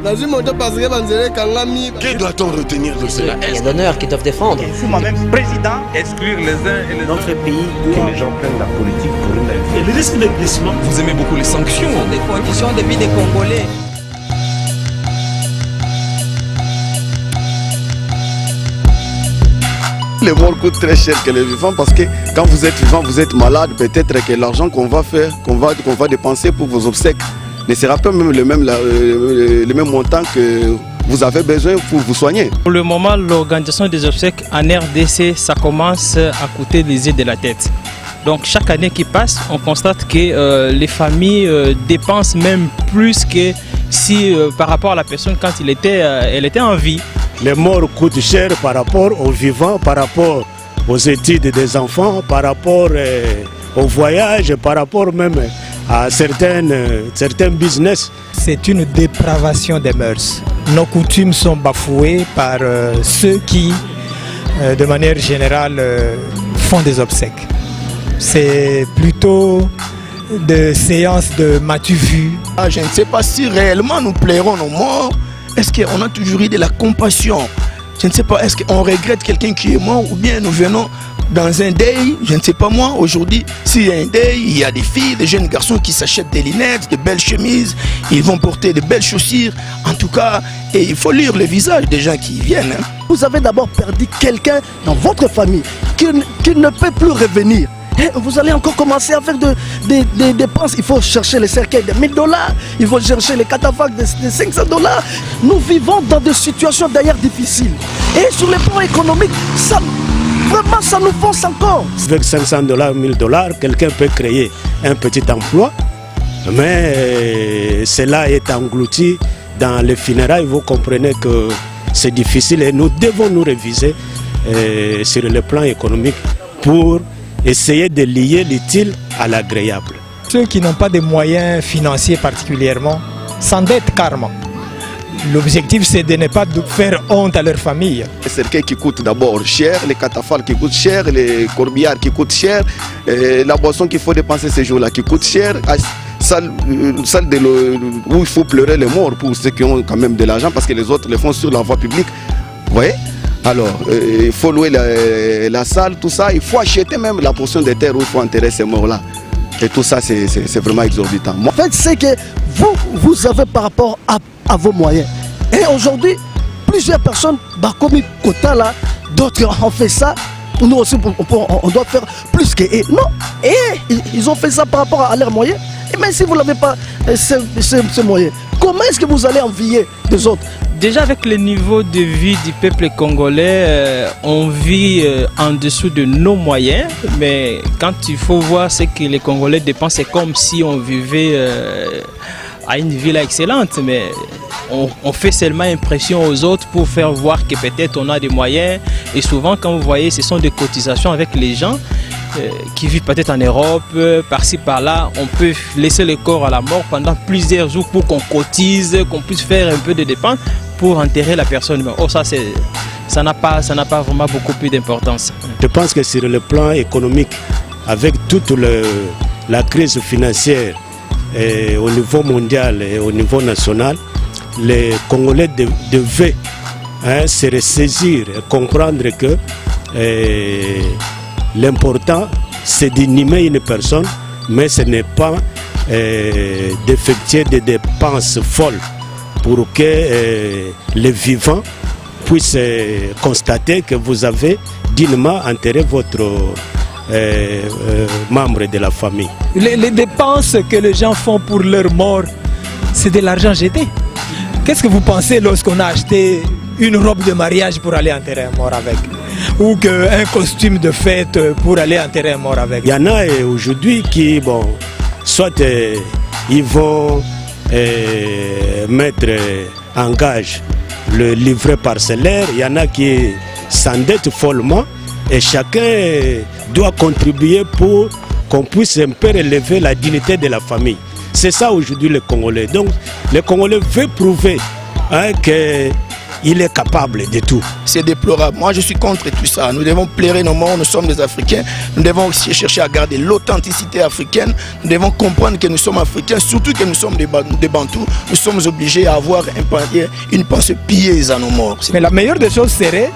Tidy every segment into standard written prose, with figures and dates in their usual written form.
Que doit-on retenir de cela? Il y a d'honneur qui doivent défendre. Je suis moi-même président, exclure les uns et les autres. Notre pays doit... Que les gens prennent la politique pour une vie. Et le risque de glissement. Vous aimez beaucoup les sanctions. Des conditions de vie des Congolais. Les morts coûtent très cher que les vivants parce que quand vous êtes vivant, vous êtes malade, peut-être que l'argent qu'on va faire, qu'on va dépenser pour vos obsèques ne sera pas même le même montant que vous avez besoin pour vous soigner. Pour le moment, l'organisation des obsèques en RDC, ça commence à coûter les yeux de la tête. Donc chaque année qui passe, on constate que les familles dépensent même plus que si par rapport à la personne quand elle était en vie. Les morts coûtent cher par rapport aux vivants, par rapport aux études des enfants, par rapport au voyage, par rapport même à certains business. C'est une dépravation des mœurs. Nos coutumes sont bafouées par ceux qui, de manière générale, font des obsèques. C'est plutôt des séances de m'as-tu vu. Je ne sais pas si réellement nous plairons nos morts. Est-ce qu'on a toujours eu de la compassion? Je ne sais pas, est-ce qu'on regrette quelqu'un qui est mort ou bien nous venons dans un deuil? Je ne sais pas moi, aujourd'hui, s'il y a un deuil, il y a des filles, des jeunes garçons qui s'achètent des lunettes, de belles chemises, ils vont porter de belles chaussures. En tout cas, et il faut lire le visage des gens qui viennent. Vous avez d'abord perdu quelqu'un dans votre famille qui ne peut plus revenir. Et vous allez encore commencer à faire des dépenses. Il faut chercher les cercueils de $1000, il faut chercher les cataphaques de $500. Nous vivons dans des situations d'ailleurs difficiles. Et sur le plan économique, vraiment ça nous force encore. Avec $500, $1000, quelqu'un peut créer un petit emploi, mais cela est englouti dans les funérailles. Vous comprenez que c'est difficile et nous devons nous réviser sur le plan économique pour essayer de lier l'utile à l'agréable. Ceux qui n'ont pas de moyens financiers particulièrement s'endettent carrément. L'objectif, c'est de ne pas faire honte à leur famille. Les cercueils qui coûtent d'abord cher, les catafalques qui coûtent cher, les corbillards qui coûtent cher, la boisson qu'il faut dépenser ces jours-là qui coûte cher, salle où il faut pleurer les morts pour ceux qui ont quand même de l'argent parce que les autres le font sur la voie publique. Vous voyez? Alors, il faut louer la salle, tout ça. Il faut acheter même la portion de terre où il faut enterrer ces morts-là. Et tout ça, c'est vraiment exorbitant. En fait, c'est que vous avez par rapport à vos moyens. Et aujourd'hui, plusieurs personnes, comme Kota là, d'autres ont fait ça. Nous aussi, on doit faire plus que eux. Non, et ils ont fait ça par rapport à leurs moyens. Et même si vous n'avez pas ces moyens, comment est-ce que vous allez envier des autres? Déjà avec le niveau de vie du peuple congolais, on vit en dessous de nos moyens, mais quand il faut voir ce que les Congolais dépensent, c'est comme si on vivait à une ville excellente, mais on fait seulement impression aux autres pour faire voir que peut-être on a des moyens. Et souvent quand vous voyez, ce sont des cotisations avec les gens qui vivent peut-être en Europe, par-ci par-là, on peut laisser le corps à la mort pendant plusieurs jours pour qu'on cotise, qu'on puisse faire un peu de dépenses pour enterrer la personne. Oh, ça n'a pas vraiment beaucoup plus d'importance. Je pense que sur le plan économique, avec toute la crise financière au niveau mondial et au niveau national, les Congolais devaient se ressaisir et comprendre que l'important, c'est d'inhumer une personne, mais ce n'est pas d'effectuer des dépenses folles pour que les vivants puissent constater que vous avez dignement enterré votre membre de la famille. Les dépenses que les gens font pour leur mort, c'est de l'argent jeté. Qu'est-ce que vous pensez lorsqu'on a acheté une robe de mariage pour aller enterrer un mort avec? Ou un costume de fête pour aller enterrer un mort avec? Il y en a aujourd'hui qui, soit ils vont mettre en gage le livret parcellaire, il y en a qui s'endettent follement et chacun doit contribuer pour qu'on puisse un peu relever la dignité de la famille. C'est ça aujourd'hui les Congolais. Donc les Congolais veulent prouver qu'il il est capable de tout. C'est déplorable. Moi, je suis contre tout ça. Nous devons plairer nos morts, nous sommes des Africains. Nous devons aussi chercher à garder l'authenticité africaine. Nous devons comprendre que nous sommes Africains, surtout que nous sommes des Bantous. Nous sommes obligés à avoir une pensée pieuse à nos morts. Mais la meilleure des choses serait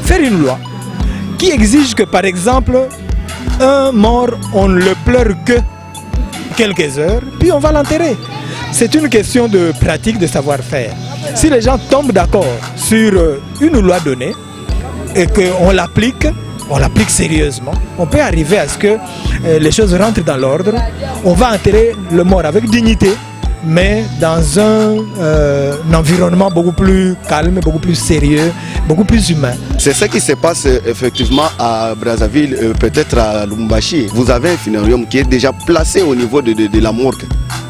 faire une loi qui exige que, par exemple, un mort, on ne le pleure que quelques heures, puis on va l'enterrer. C'est une question de pratique, de savoir-faire. Si les gens tombent d'accord sur une loi donnée et qu'on l'applique sérieusement, on peut arriver à ce que les choses rentrent dans l'ordre. On va enterrer le mort avec dignité, mais dans un environnement beaucoup plus calme, beaucoup plus sérieux, beaucoup plus humain. C'est ce qui se passe effectivement à Brazzaville, peut-être à Lubumbashi. Vous avez un funérarium qui est déjà placé au niveau de la morgue.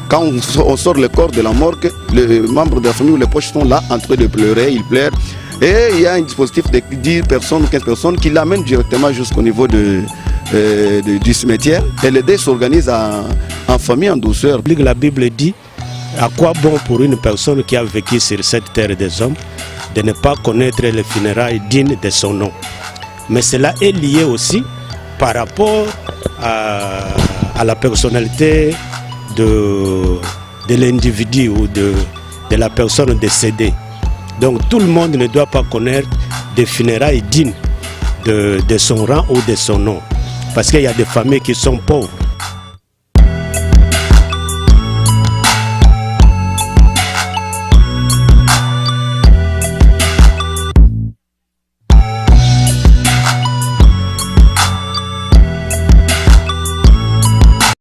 Quand on sort le corps de la morgue, les membres de la famille ou les proches sont là en train de pleurer, ils pleurent. Et il y a un dispositif de 10 personnes ou 15 personnes qui l'amènent directement jusqu'au niveau du cimetière. Et les deuils s'organisent en famille, en douceur. La Bible dit: à quoi bon pour une personne qui a vécu sur cette terre des hommes de ne pas connaître les funérailles dignes de son nom. Mais cela est lié aussi par rapport à la personnalité de l'individu ou de la personne décédée. Donc tout le monde ne doit pas connaître des funérailles dignes de son rang ou de son nom. Parce qu'il y a des familles qui sont pauvres.